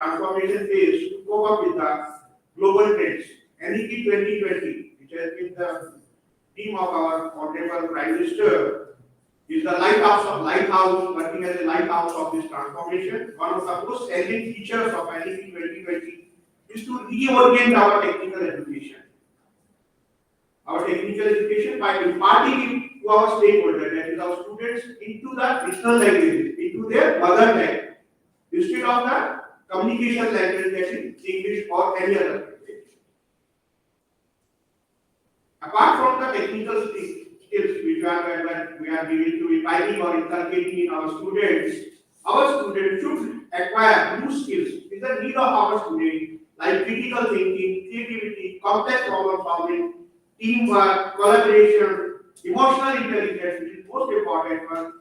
transformation phase to cope up with the global trends. NEP 2020, which has been the theme of our Honorable Prime Minister, is the lighthouse, working as a lighthouse of this transformation. One of the most salient features of NEP 2020 is to reorient our technical education. Our technical education by imparting it to our stakeholders, that is our students, into the regional languages, into their mother tongue, instead of the communication language, that is English or any other language. Apart from the technical skills which we are giving to reviving or inculcating in our students should acquire new skills. It is the need of our students like critical thinking, creativity, complex problem solving, teamwork, collaboration, emotional intelligence, which is most important one,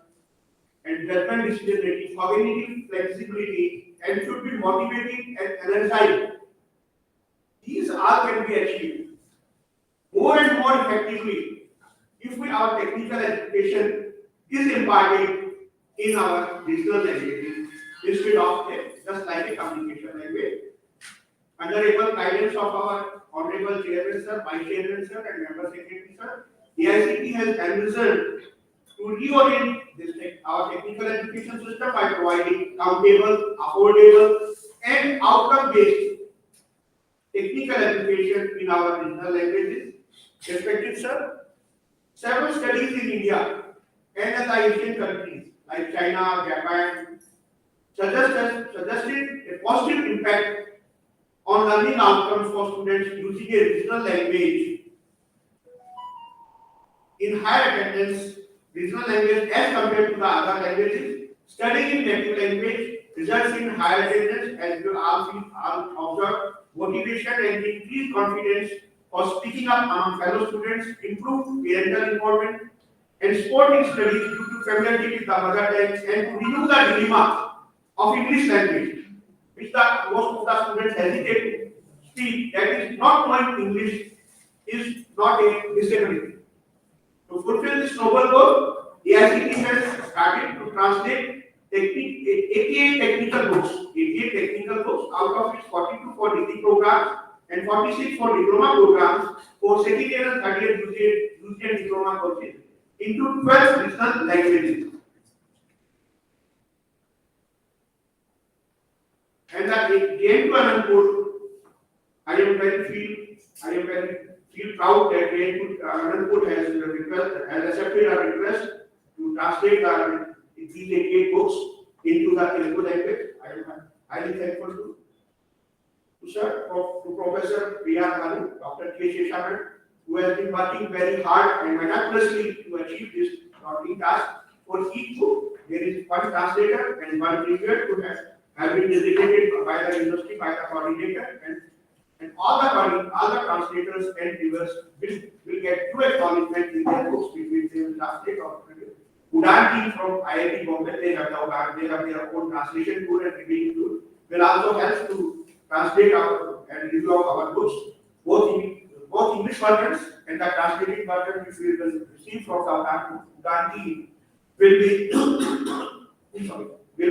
and judgment decision making, cognitive flexibility, and should be motivating and energizing. These all can be achieved more and more effectively if our technical education is imparted in our regional languages instead of just like a communication language. Under able guidance of our Honorable Chairman Sir, Vice Chairman Sir, and Member Secretary Sir, AICT has envisioned to reorient our technical education system by providing countable, affordable, and outcome-based technical education in our regional languages. Respected Sir, several studies in India and in the Asian countries like China, Japan suggested a positive impact on learning outcomes for students using a regional language in higher attendance. Regional language as compared to the other languages, studying in native language results in higher attendance, as you all observe, motivation and increased confidence for speaking up among fellow students, improved parental involvement, and supporting studies due to familiarity with the mother tongue, and to remove the dilemma of English language, which most of the students hesitate to speak. That is, not knowing English is not a disability. To fulfill this noble goal, AICT has started to translate 88 technical books, out of which 42 for degree programs and 46 for diploma programs for second year and third year UG and diploma courses into 12 regional languages. And that came to Anantapur, I am very feel proud that Anantapur has accepted our request to translate these 88 books into the Telugu language. I am highly thankful to Sir, to Professor P.R. Bhanu, Dr. K. Sheshaman, who has been working very hard and meticulously to achieve this daunting task. For each book, there is one translator and one reviewer who have been designated by the university, by the coordinator, and all the translators and reviewers will get two acknowledgement in their books, which they will translate or review. Udan team from IIT Bombay, they have their own translation tool and reviewing tool, will also help to translate and review our books, both English versions and the translated version which we will receive from the Udan team will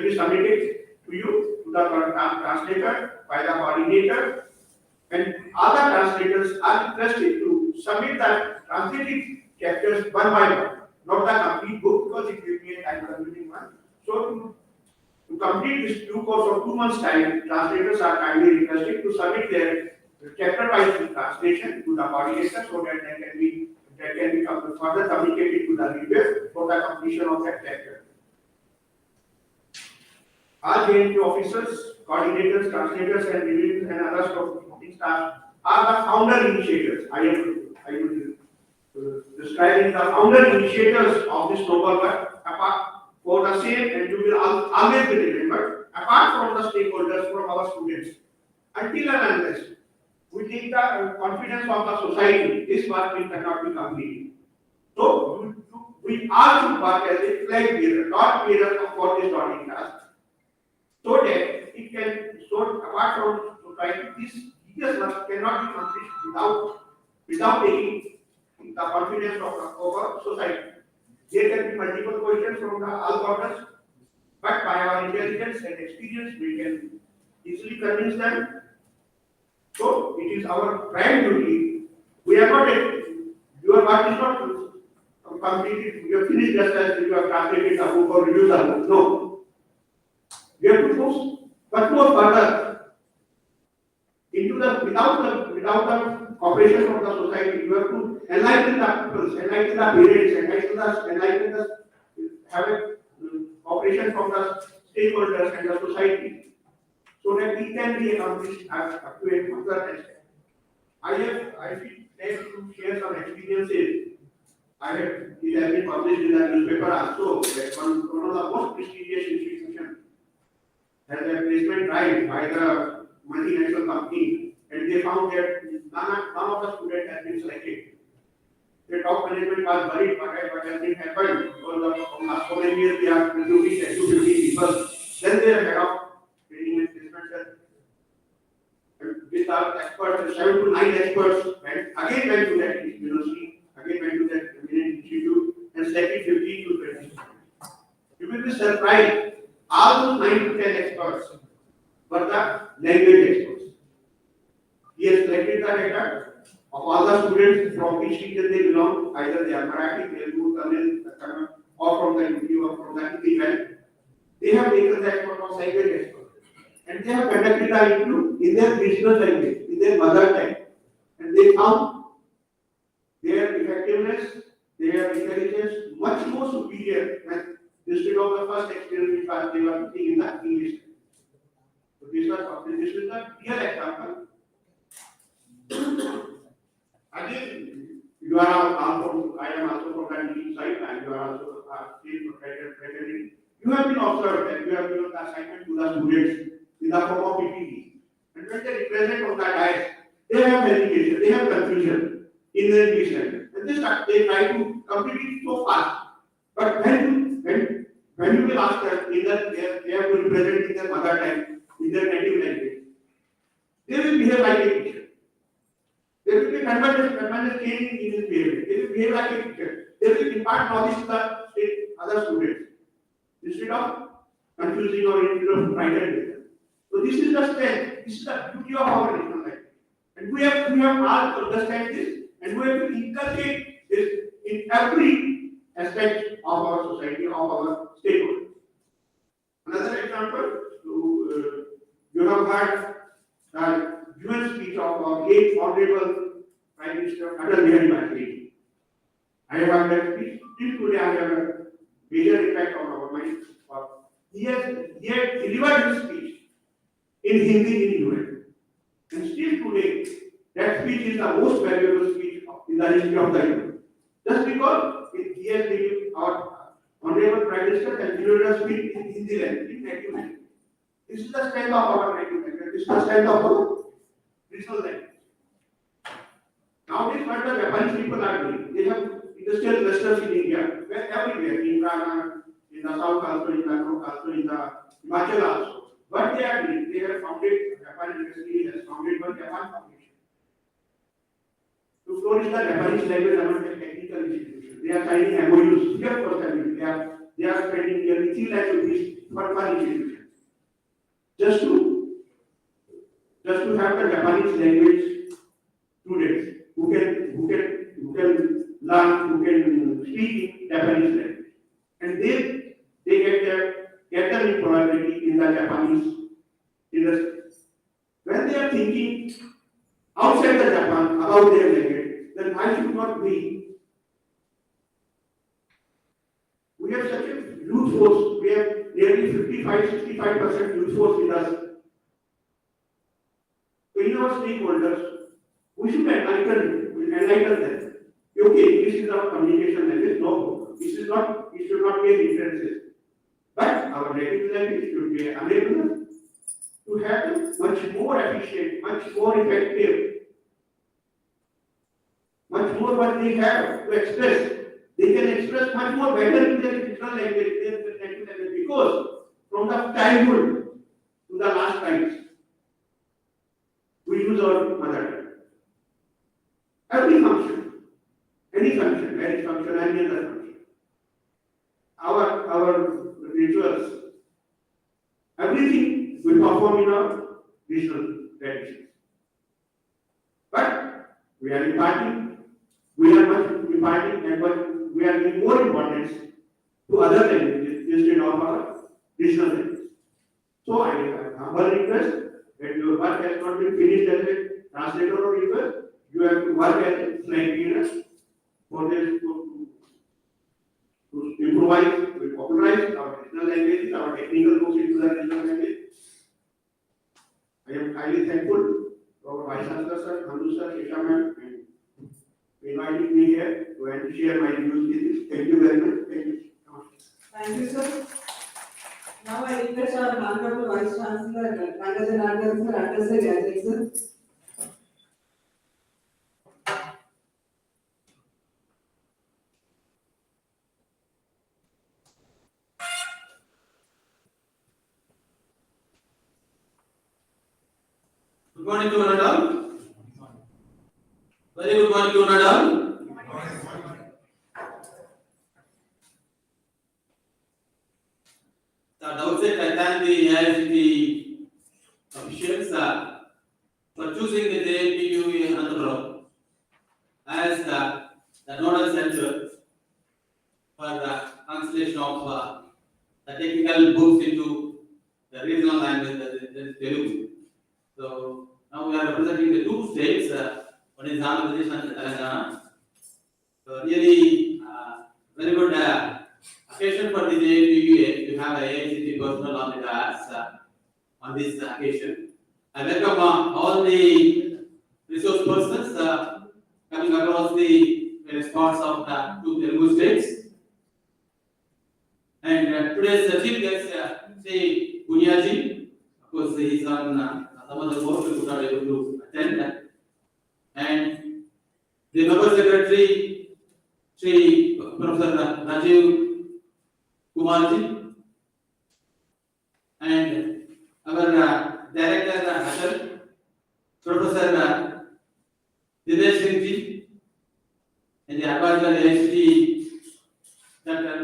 be submitted to you, to the translator, by the coordinator, and other translators are requested to submit the translated chapters one by one, not the complete book, because it will be a time-consuming one. So to complete this due course of 2 months' time, translators are kindly requested to submit their chapter-wise translation to the coordinator so that can be further communicated to the reviewer for the completion of that chapter. All JNT officers, coordinators, translators, and reviewers and other staff are the founder initiators. I am describing the founder initiators of this noble work. Apart for the same, and you will always be remembered. Apart from the stakeholders, from our students, until and unless we take the confidence of the society, this work will cannot be completed. So we all should work as a flag bearer, not bearer for this daunting task, so that it can. So apart from society, this work cannot be accomplished without taking the confidence of our society. There can be multiple questions from all quarters, but by our intelligence and experience, we can easily convince them. So it is our prime duty. We are not your work is not completed. You have finished just as you have translated the book or reviewed the book. No, we have to push but more further into the without the cooperation of the society. You have to enlighten the people, enlighten the parents, enlighten the have a cooperation from the stakeholders and the society, so that it can be accomplished up to a further extent. I feel like to share some experiences. It has been published in the newspaper also that one of the most prestigious institutions has a placement drive by the multinational company, and they found that none of the students has been selected. The top management was worried what has been happened because from last so many years they are producing 10 to 15 people. Then they are head of training and placement with our experts, 7 to 9 experts, and again went to that university, again went to that institute and selected 15 to 20. You will be surprised, all those 9 to 10 experts were the language experts. He has selected the data of all the students from which region they belong, either they are Marathi, Telugu, Tamil, or from the UP or from the Hindi belt. They have taken the expert of language expert, and they have conducted the interview in their regional language, in their mother tongue, and they found their effectiveness, their intelligence much more superior than instead of the first experience which they were putting in the English. So this is the real example. Again, you are also, I am also from the teaching side, and you are also still preparing. You have been observed that you have given the assignment to the students in the form of PPT. And when they represent on the diet, they have hesitation, they have confusion in their English language. And they try to complete it so fast. But when you will ask them, either they have to represent in their mother tongue, in their native language, they will behave like a teacher. There will be tremendous change in his behavior. They will behave like a teacher. They will impart knowledge to the other students instead of confusing or instead of frightening them. So this is the strength. This is the beauty of our national life. And we have all to understand this, and we have to inculcate this in every aspect of our society, of our stakeholders. Another example, you have heard the UN speech of our late Honorable Prime Minister Atal Bihari Vajpayee. I have heard that speech. Till today, I have a major impact on our mind. He has delivered his speech in Hindi in UN. And still today, that speech is the most valuable speech in the history of the UN. Just because he has delivered, our Honorable Prime Minister has delivered a speech in Hindi language, in native language. This is the strength of our native language. This is the strength of our regional language. Nowadays, what the Japanese people are doing, they have industrial clusters in India, where everywhere, in the south also, in the north also, in the Himachal also. What they are doing, they have founded, Japan University has founded one Japan Foundation to flourish the Japanese language among the technical institutions. They are signing MOUs, here personally, they are spending nearly 3 lakh rupees for one institution. Just to have the Japanese language students who can learn, who can speak Japanese language, and they get them employability in the Japanese industry. When they are thinking outside the Japan about their language, then why should not we? We have such a youth force. We have nearly 65% youth force with us. So in our stakeholders, we should enlighten them. Okay, this is our communication language. No, this is not. It should not be a differences. But our native language should be enabled to have much more efficient, much more effective, much more what they have to express. They can express much more better in their regional language, their native language, because from the childhood to the last times, we use our mother tongue. Every function, any function, marriage function, any other function, our rituals, everything we perform in our traditional traditions. But we are imparting, we are much imparting and but we are giving more importance to other languages instead of our traditional language. So I humble request that your work has not been finished as a translator or reader, you have to work as a flight leader for this to improvise, to popularize our regional languages, our technical books into the regional language. I am highly thankful to our Vice Chancellor, Sir, Nandu Sir, Kesha Ma'am, and inviting me here to share my views with you. Thank you very much. Thank you. Thank you, sir. Now I request our Honorable Vice Chancellor, Jawaharlal sir, address the gathering, sir. Good morning to one and all. Very good morning to one and all. At the outset, I thank the IICT officials for choosing the TBW Andhra as the nodal center for the translation of the technical books into the regional language, that is Telugu. So now we are representing the two states, one is Andhra Pradesh and Telangana. So really very good occasion for the JPUA to have a AICT personnel on the class on this occasion. I welcome all the resource persons coming across the various parts of the two Telugu states. And today's chief guest, Sri Bunyaji, of course, he is on some of the work we could not able to attend. And the member secretary, Sri Professor Rajiv Kumarji, and our director, Ashar, Professor Dinesh Singh ji, and the advisor, AICT, Dr.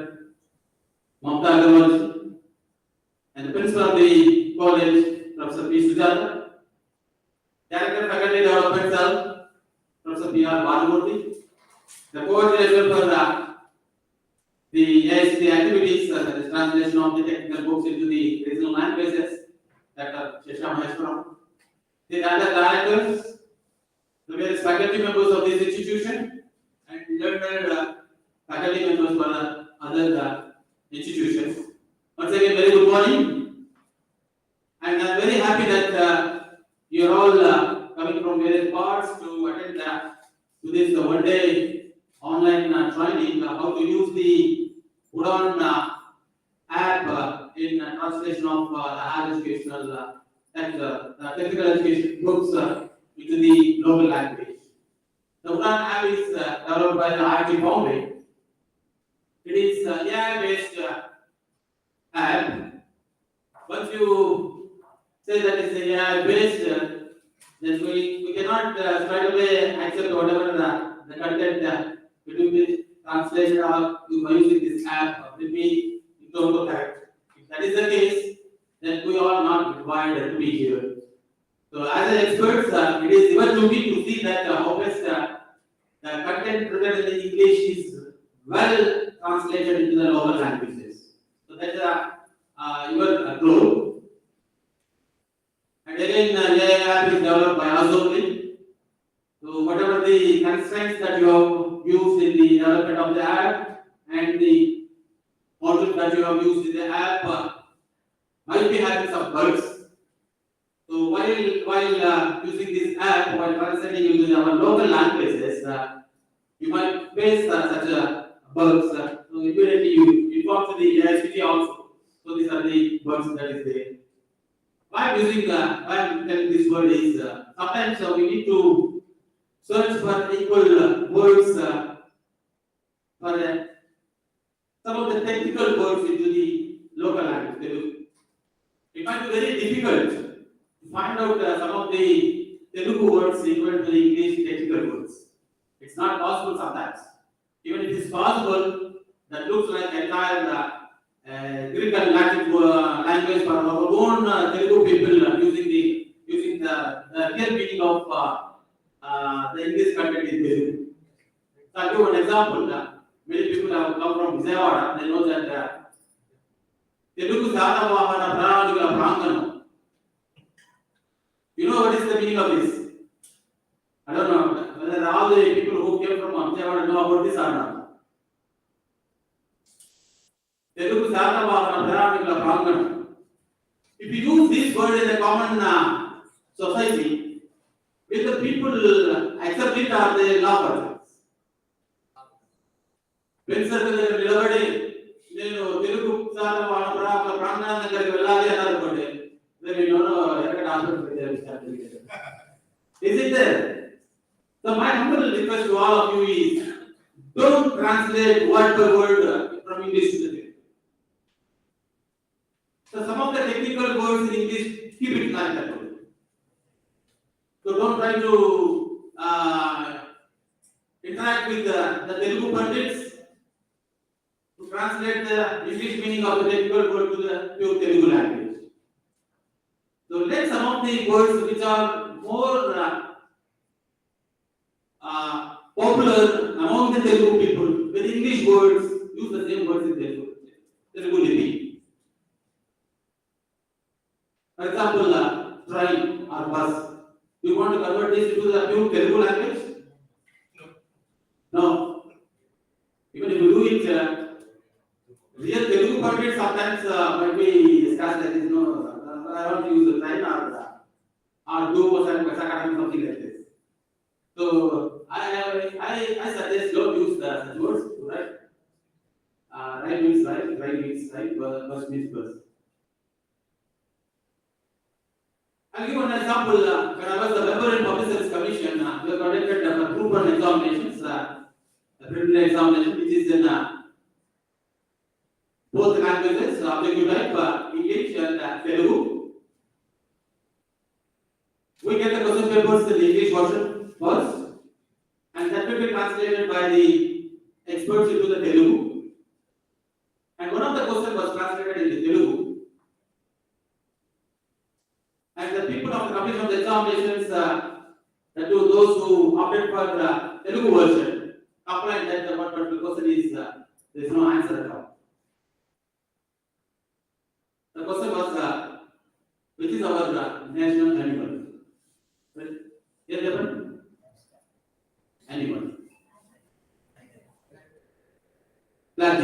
Mamta Agarwal, and the principal of the college, Professor P. Sujata, Director Faculty Development Cell, Professor P. R. Balmurthy, the coordinator for the AICT activities, the translation of the technical books into the regional languages, Dr. Shesha Maheshwaram, the other directors, the various faculty members of this institution, and learned faculty members for other institutions. Once again, very good morning. And I'm very happy that you're all coming from various parts to attend to this one-day online training how to use the Udon app in translation of the higher educational technical education books into the local language. The Udon app is developed by the IIT Bombay. It is an AI-based app. Once you say that it's AI-based, then we cannot straight away accept whatever the content it will be translated or by using this app will be correct. If that is the case, then we are not required to be here. So as an expert, it is your duty to see that how best the content written in the English is well translated into the local languages. So that's your role. And again, AI app is developed by us only. So whatever the constraints that you have used in the development of the app and the module that you have used in the app might be having some bugs. So while using this app, while translating into our local languages, you might face such bugs. So immediately you inform to the IICT also. So these are the bugs that is there. Why I'm telling this word is sometimes we need to search for equal words for some of the technical words into the local language. It might be very difficult to find out some of the Telugu words equal to the English technical words. It's not possible sometimes. Even if it is possible, that looks like entire Greek and Latin language for our own Telugu people using real meaning of the English content in Telugu. So I'll give an example. Many people have come from Jawaharlal. They know that Telugu Satavahana Pranadika Pranganam. You know what is the meaning of this? I don't know whether all the people who came from Jawaharlal know about this or not. Telugu Satavahana Pranadika Pranganam. If you use this word in a common society, will the people accept it or they laugh at it? When certain నిలబడి నేను తెలుగు ప్రాంగణం దగ్గరికి వెళ్ళాలి అన్నారు అనుకోండి నేను ఎక్కడ hospital Is it there? So my humble request to all of you is don't translate word per word from English to Telugu. So some of the technical words in English, keep it like that. So don't try to interact with the Telugu pundits to translate the English meaning of the technical word to the pure Telugu language. So let some of the words which are more popular among the Telugu people, with English words, use the same words in Telugu Lipi. For example, train or bus. You want to convert this into the pure Telugu language? No. Even if you do it, real Telugu pundits sometimes might be discussed like this. No, I want to use the train or do something like this. So I suggest don't use such words. Right? Right means right means right, bus means bus. I'll give an example. When I was the member in Public Service Commission, we conducted group one examinations, the preliminary examination, which is in both languages, objective type, English and Telugu. We get the question papers in the English version first, and that will be translated by the experts into the Telugu. And one of the questions was translated into Telugu. And the people of the commission of the examinations, that to those who opted for the Telugu version, complained that the particular question is there is no answer at all. The question was, which is our national animal? Yes, animal. Black.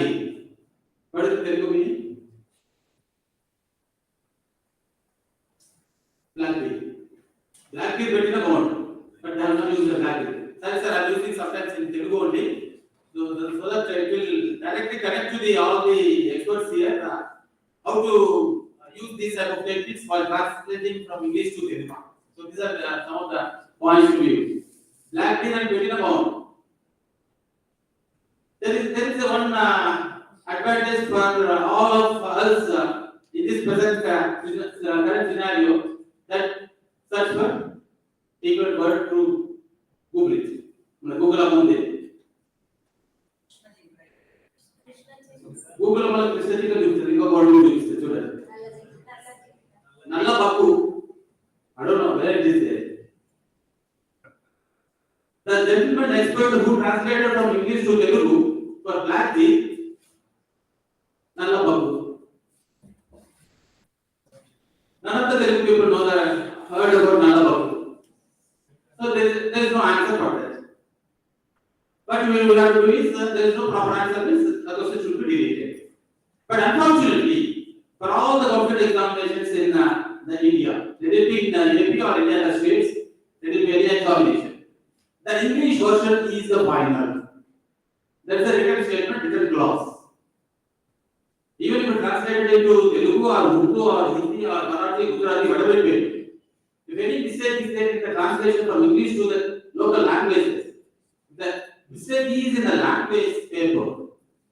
What is the Telugu meaning? Black is written about, but I have not used the black. Sorry, sir, I am using sometimes in Telugu only. So that it will directly connect to all the experts here. How to use these type of techniques while translating from English to Telugu. So these are some of the points to use. Black is written about. There is one advantage for all of us in this present current scenario, that search for equal word to Google it. Google among them. Google among the statistical word to use. Nalla Baku. I don't know where it is there. The gentleman expert who translated from English to Telugu for black tea, Nalla Baku. None of the Telugu people know that heard about Nalla Baku. So there is no answer for that. What we will have to do is there is no proper answer, means the question should be deleted. But unfortunately, for all the government examinations in the India, let it be in the AP or any other states, let it be any examination, the English version is the final. That is a written statement, written clause. Even if you translate it into Telugu or Urdu or Hindi or Marathi, Gujarati, whatever it may be, if any mistake is there in the translation from English to the local languages, the mistake is in the language paper,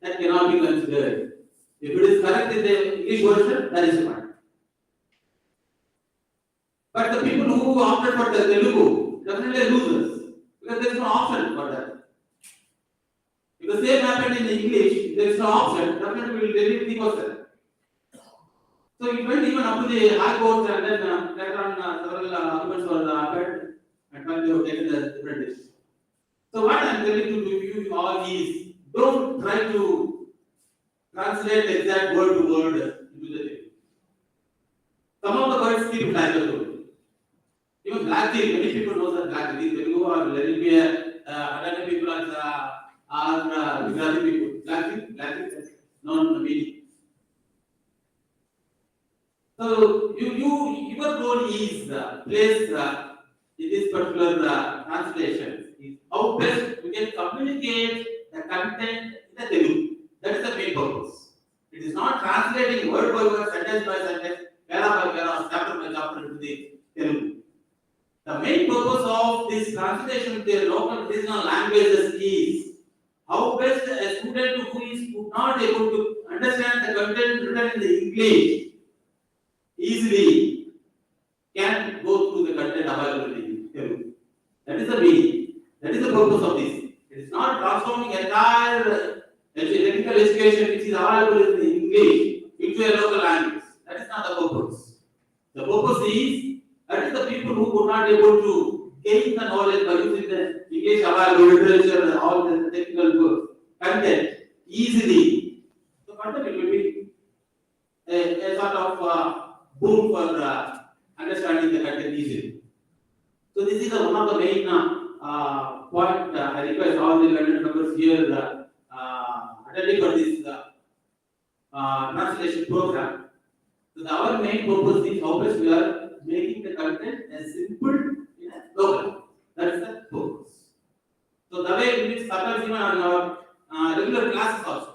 that cannot be considered. If it is correct in the English version, that is fine. But the people who opted for the Telugu definitely losers, because there is no option for that. If the same happened in English, there is no option, definitely we will delete the question. So it went even up to the High Court, and then later on several arguments were heard but they have taken the different decisions. So what I am telling to you all is, don't try to translate the exact word to word into the Telugu. Some of the words keep like the word. Even black tea, many people know that black tea, Telugu or let it be Adani people or Gujarati people. Black tea, non-meaning. So your role is place in this particular translation is how best we can communicate the content in the Telugu. That is the main purpose. It is not translating word by word, sentence by sentence, para by para, chapter by chapter into the Telugu. The main purpose of this translation to the local regional languages is how best a student who is not able to understand the content written in the English easily can go through the content available in Telugu. That is the meaning. That is the purpose of this. It is not transforming entire technical education which is available in English into a local language. That is not the purpose. The purpose is that is the people who could not able to gain the knowledge by using the English available literature and all the technical content easily. So content will be a sort of boom for understanding the content easily. So this is one of the main point I request all the learned members here attending for this translation program. So our main purpose is how best we are making the content as simple in a local. That is the purpose. So the way we sometimes even on our regular classes also.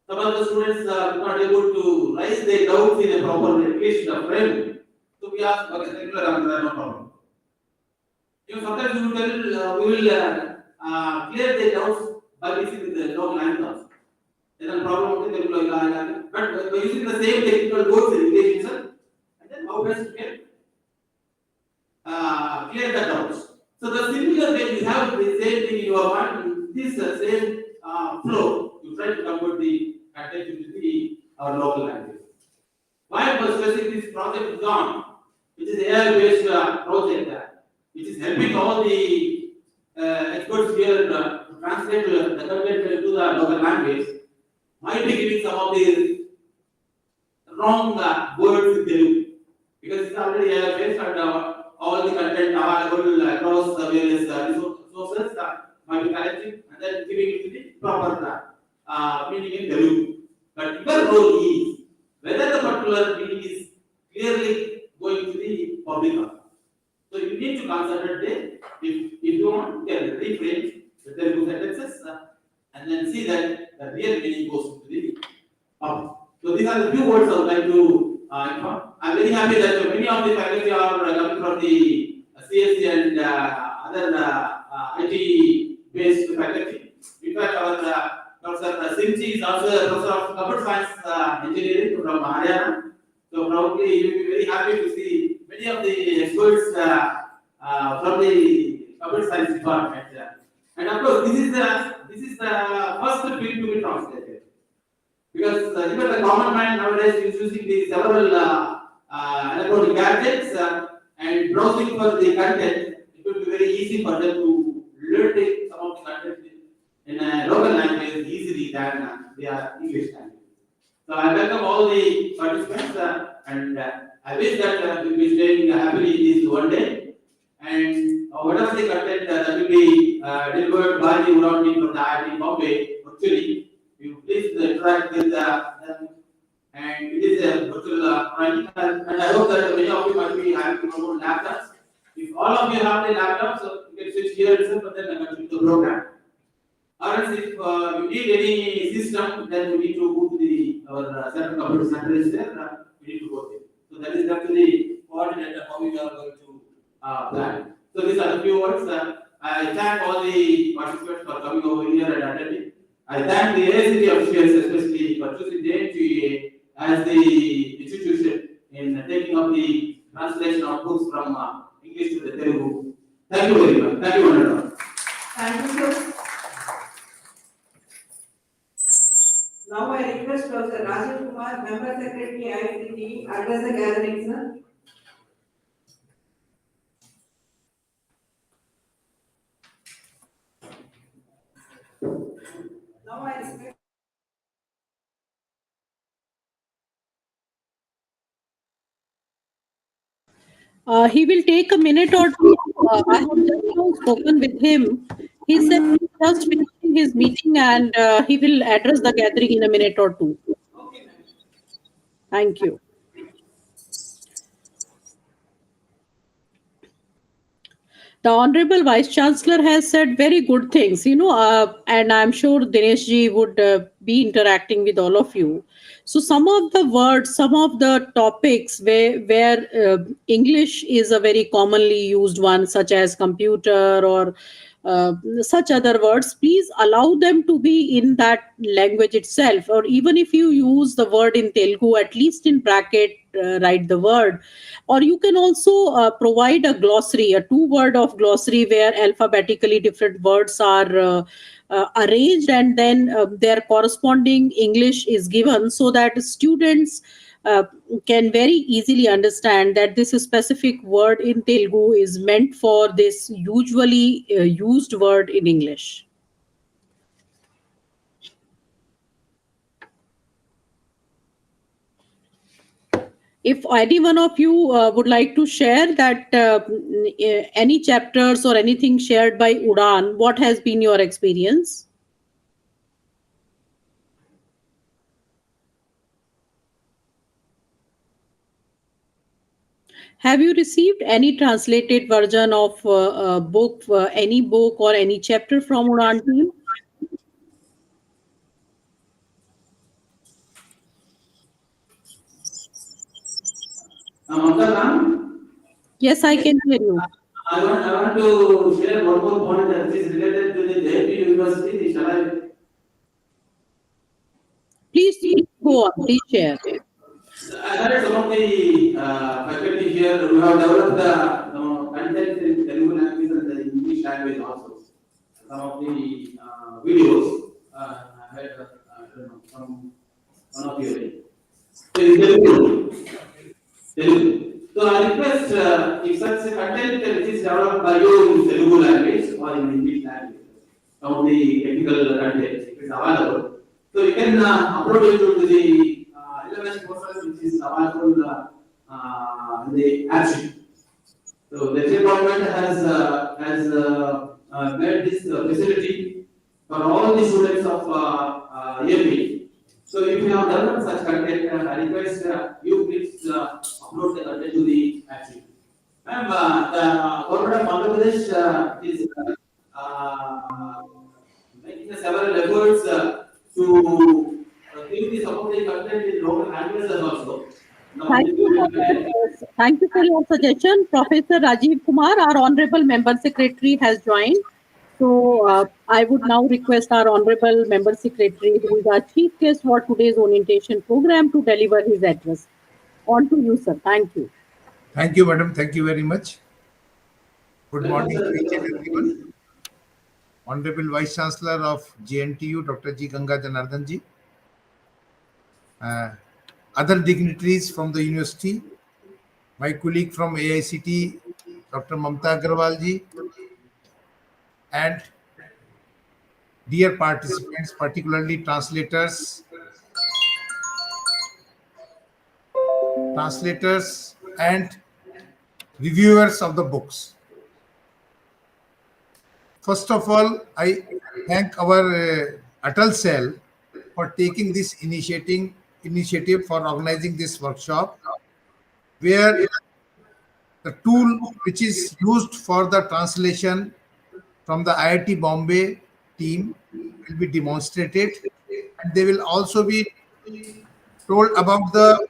Some of the students are not able to raise their doubts in a proper English frame. So we ask, okay, regular answer, no problem. You know, sometimes we will clear their doubts by using the local language. There is a problem with the language, but by using the same technical words in English itself, and then how best we can clear the doubts. So the similar way you have the same thing in your mind, this same flow, you try to convert the content into our local language. Why I was stressing this project is on, which is AI-based project, which is helping all the experts here to translate the content to the local language, might be giving some of the wrong words in Telugu, because it's already based on all the content available across the various resources might be collecting and then giving it to the proper meaning in Telugu. But your role is whether the particular meaning is clearly going to the public. So you need to concentrate there. If you want, you can rephrase the Telugu sentences and then see that the real meaning goes to the public. So these are the few words I would like to inform. I am very happy that many of the faculty are coming from the CSC and other IT-based faculty. In fact, our Professor Simchi is also a professor of computer science engineering from Haryana. So probably you will be very happy to see many of the experts from the computer science department. And of course, this is the first film to be translated. Because even the common man nowadays is using the several electronic gadgets and browsing for the content, it will be very easy for them to learn some of the content in a local language easily than their English language. So I welcome all the participants and I wish that we will be staying happily in this one day. And whatever the content that will be delivered by the Udon team from the IIT Bombay, virtually, you please interact with them. And it is a virtual training. And I hope that many of you might be having your own laptops. If all of you have the laptops, so you can switch here itself and then continue the program. Or else if you need any system, then we need to go to our central computer center is there. We need to go there. So that is actually coordinate how we are going to plan. So these are the few words. I thank all the participants for coming over here and attending. I thank the AICT officials, especially for choosing the NTA as the institution in taking up the translation of books from English to the Telugu. Thank you very much. Thank you, Andhra. Thank you, sir. Now I request Professor Rajesh Kumar, Member Secretary ICT, address the gathering, sir. He will take a minute or two. I have just now spoken with him. He said he's just finishing his meeting and he will address the gathering in a minute or two. Okay, ma'am. Thank you. The Honorable Vice Chancellor has said very good things, and I'm sure Dinesh ji would be interacting with all of you. So, some of the words, some of the topics where English is a very commonly used one, such as computer or such other words, please allow them to be in that language itself. Or even if you use the word in Telugu, at least in bracket, write the word. Or you can also provide a glossary, a two-word of glossary where alphabetically different words are arranged, and then their corresponding English is given so that students uh, can very easily understand that this specific word in Telugu is meant for this usually used word in English. If any one of you would like to share that any chapters or anything shared by Udan, what has been your experience? Have you received any translated version of book, any book or any chapter from Udan team? Mamta ma'am, Yes, I can hear you. I want to share one more point that is related to the JP University. Shall I? Please go on. Please share. I heard some of the faculty here who have developed the content in Telugu language and the English language also. Some of the videos I heard I don't know, from one of you. So in Telugu. So I request if such a content which is developed by you in Telugu language or in English language, some of the technical content, if it's available, so you can upload it to the LMS portal which is available in the app sheet. So the state government has made this facility for all the students of AP. So if you have developed such content, I request you please upload the content to the app sheet. Ma'am, the government of Andhra Pradesh is making several efforts to give the support the content in local languages also. Now, Thank you for thank you for your suggestion. Professor Rajiv Kumar, our Honorable Member Secretary, has joined. So I would now request our Honorable Member Secretary, who is our Chief Guest for today's orientation program, to deliver his address. On to you, sir. Thank you. Thank you, madam. Thank you very much. Good morning to each and everyone. Honorable Vice Chancellor of JNTU, Dr. G. Ganga Janardhan ji. Other dignitaries from the university, my colleague from AICT, Dr. Mamta Agarwal ji, and dear participants, particularly translators and reviewers of the books. First of all, I thank our Atal Cell for taking this initiative for organizing this workshop, where the tool which is used for the translation from the IIT Bombay team will be demonstrated, and they will also be told about the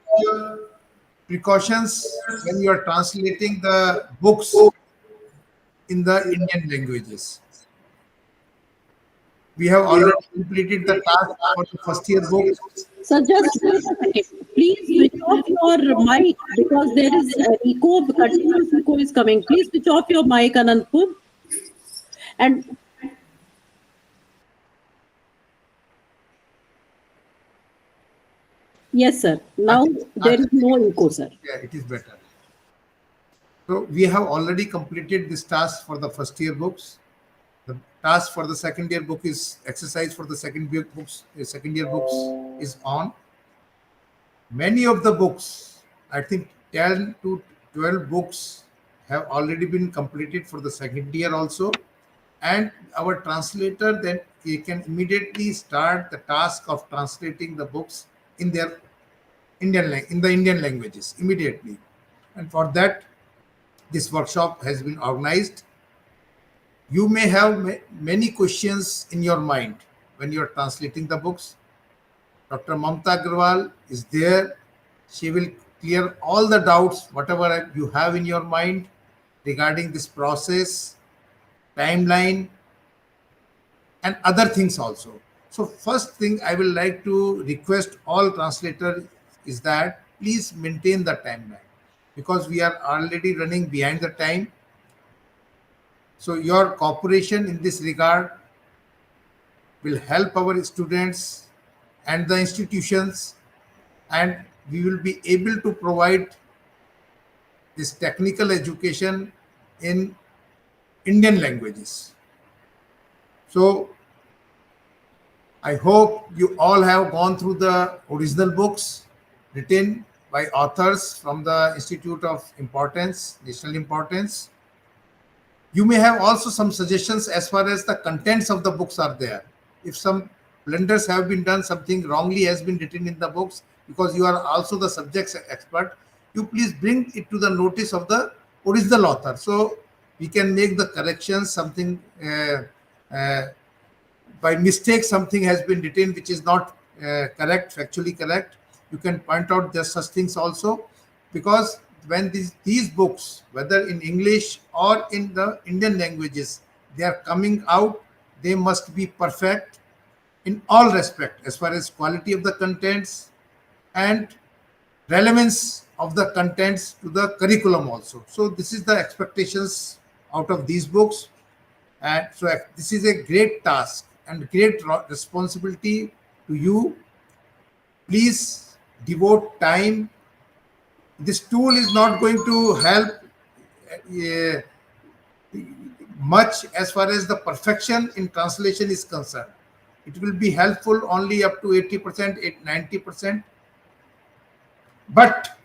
precautions when you are translating the books in the Indian languages. We have already completed the task for the first year book. So just wait a second. Please switch off your mic because there is an echo, continuous echo is coming. Please switch off your mic, Anantpur. And yes, sir. Now there is no echo, sir. Yeah, it is better. So we have already completed this task for the first year books. The task for the second year book is exercise for the second year books is on. Many of the books, I think 10 to 12 books have already been completed for the second year also, and our translator then he can immediately start the task of translating the books in their in the Indian languages immediately. And for that, this workshop has been organized. You may have many questions in your mind when you are translating the books. Dr. Mamta Agrawal is there. She will clear all the doubts, whatever you have in your mind regarding this process, timeline, and other things also. So, first thing I will like to request all translators is that please maintain the timeline because we are already running behind the time. So, your cooperation in this regard will help our students and the institutions, and we will be able to provide this technical education in Indian languages. So I hope you all have gone through the original books written by authors from the Institute of Importance, National Importance. You may have also some suggestions as far as the contents of the books are there. If some blunders have been done, something wrongly has been written in the books, because you are also the subject expert, you please bring it to the notice of the original author. So we can make the corrections, something uh, by mistake something has been written which is not correct, factually correct. You can point out just such things also, because when these books, whether in English or in the Indian languages, they are coming out, they must be perfect in all respect as far as quality of the contents and relevance of the contents to the curriculum also. So this is the expectations out of these books. And so this is a great task and great responsibility to you. Please devote time. This tool is not going to help uh, much as far as the perfection in translation is concerned. It will be helpful only up to 80%, 90%. But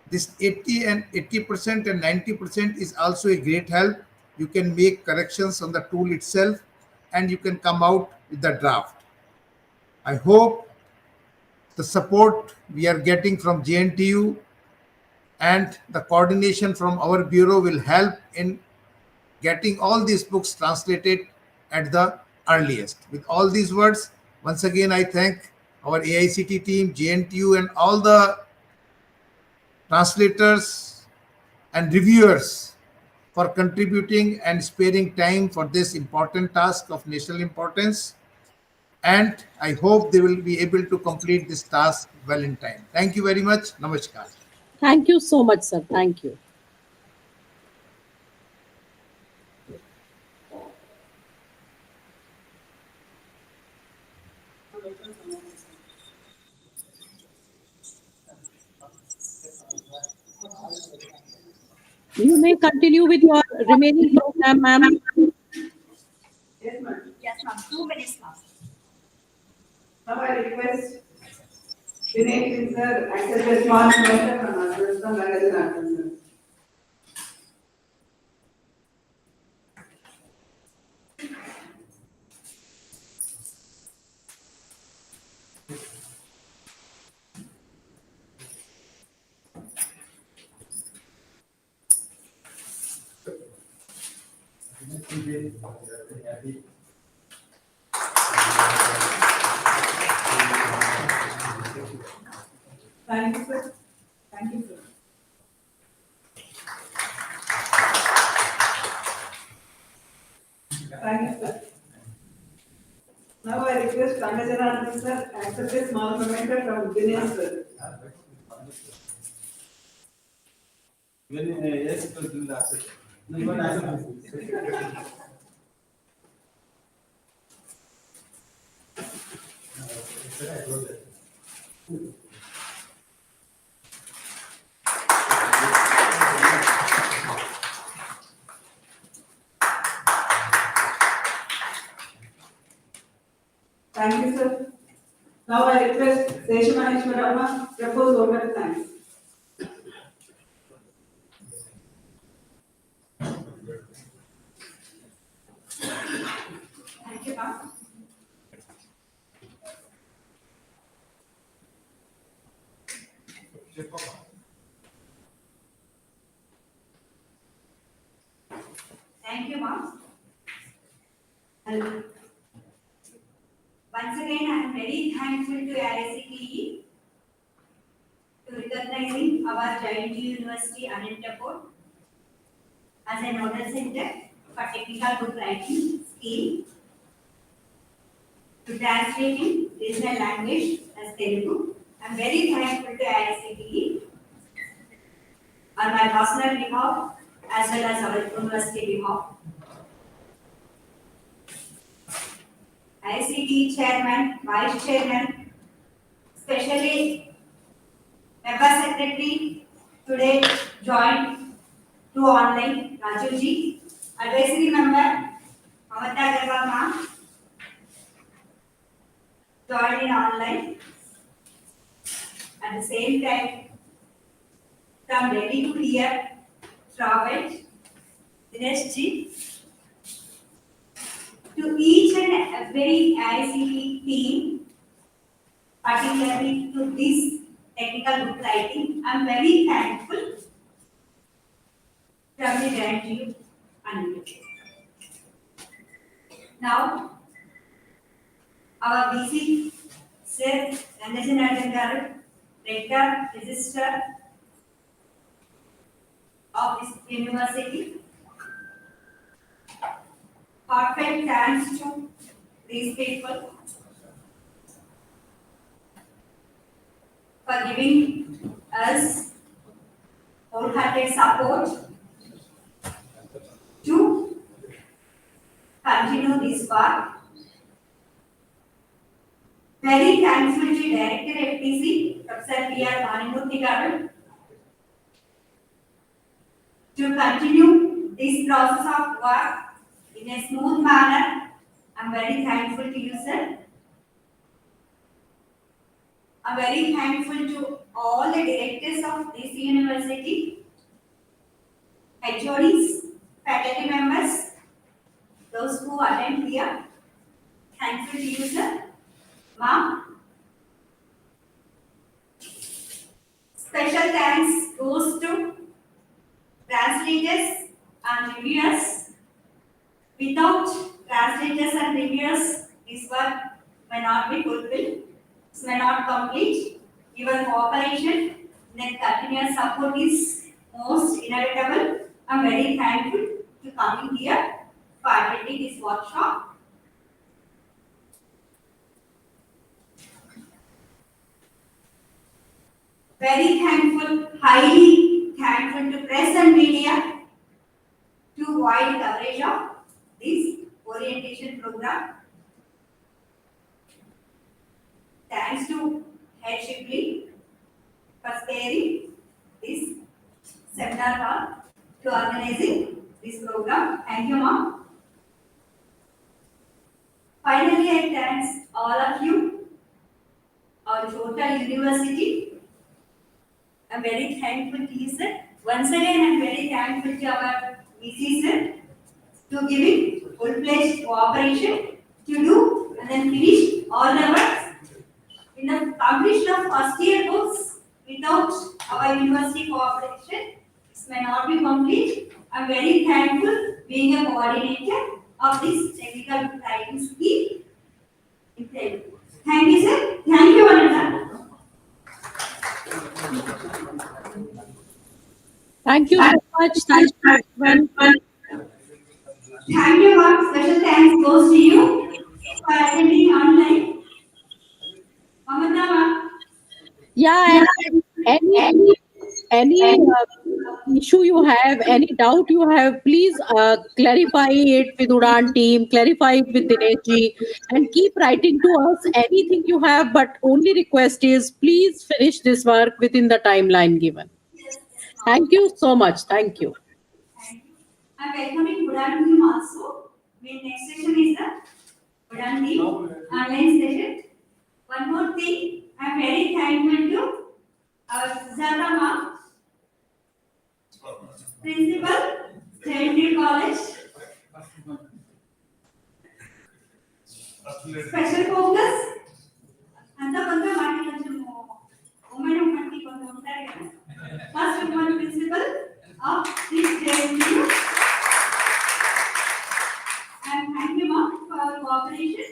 this 80% and 90% is also a great help. You can make corrections on the tool itself and you can come out with the draft. I hope the support we are getting from JNTU and the coordination from our bureau will help in getting all these books translated at the earliest. With all these words, once again, I thank our AICT team, JNTU, and all the translators and reviewers for contributing and sparing time for this important task of national importance. And I hope they will be able to complete this task well in time. Thank you very much. Namaskar. Thank you so much, sir. Thank you. You may continue with your remaining program, ma'am. Yes, ma'am. Yes, ma'am. 2 minutes, ma'am. Now I request Dinesh sir, accept a small letter from us, from Rangajan. Thank you, sir. Thank you, sir. Thank you, sir. Now I request Rangajan sir, accept a small memento from Dinesh sir. Thank you, sir. Now I request Seshamaneshwarama, propose vote of thanks. Thank you, ma'am. Thank you, ma'am. And once again, I am very thankful to ICTE to recognizing our giant University-Anantapur as a nodal center for technical book writing skill to translating regional language as Telugu. I am very thankful to ICTE on my personal behalf as well as our university behalf. ICT chairman, vice chairman, especially member secretary today joined to online, Rajuji, advisory member, Mamata Agarwal ma'am, joined in online. At the same time, from ready to hear, Robert, Dinesh ji, to each and every ICT team, particularly to this technical book writing, I am very thankful from the grant you unlimited. Now, our BC Sir Jawaharlal, Rector, Registrar of this university. Heartfelt thanks to these people for giving us wholehearted support to continue this work. Very thankful to Director FTC, Professor P.R. Bhanumurthy garu, to continue this process of work in a smooth manner. I am very thankful to you, sir. I am very thankful to all the directors of this university, HODs, faculty members, those who attend here. Thankful to you, sir. Ma'am. Special thanks goes to translators and reviewers. Without translators and reviewers, this work may not be fulfilled, this may not complete. Your cooperation and continuous support is most inevitable. I am very thankful to coming here for attending this workshop. Very thankful, highly thankful to press and media to wide coverage of this orientation program. Thanks to Head Shipley for sparing this seminar hall to organizing this program. Thank you, ma'am. Finally, I thanks all of you, our total university. I am very thankful to you, sir. Once again, I am very thankful to our VC, sir, to giving full-fledged cooperation to do and then finish all the works. In the completion of first year books, without our university cooperation, this may not be complete. I am very thankful being a coordinator of this technical writing scheme. Thank you, sir. Thank you, Ananta. Thank you so much. Thank you, everyone. Thank you, ma'am. Special thanks goes to you for attending online. Mamata, ma'am. Yeah, and any issue you have, any doubt you have, please clarify it with Udan team, clarify it with Dinesh ji, and keep writing to us anything you have. But only request is please finish this work within the timeline given. Yes, ma'am. Thank you so much. Thank you. Thank you. I'm welcoming Udan team also. My next session is the Udan team online session. One more thing, I'm very thankful to our Sujata ma'am, principal, Elementary college. Special focus. అంతా కొంత వాటి కొంచెం ఉమ్మడి కొంచెం ఉంటారు కదా. First woman principal of this JNU. And thank you, ma'am, for your cooperation.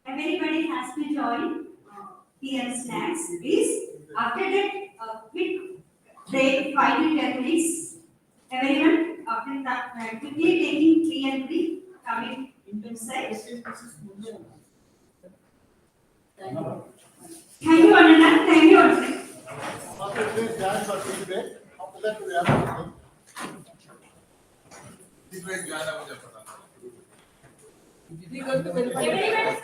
Everybody has to join tea and snacks, please. After that, quick break, 5 to 10 minutes. Everyone, after that, quickly taking tea and tea, coming inside. Thank you, Ananda. Thank you, Ananda. After this dance or tea break, after that we have something. Tea break join up with the Everyone.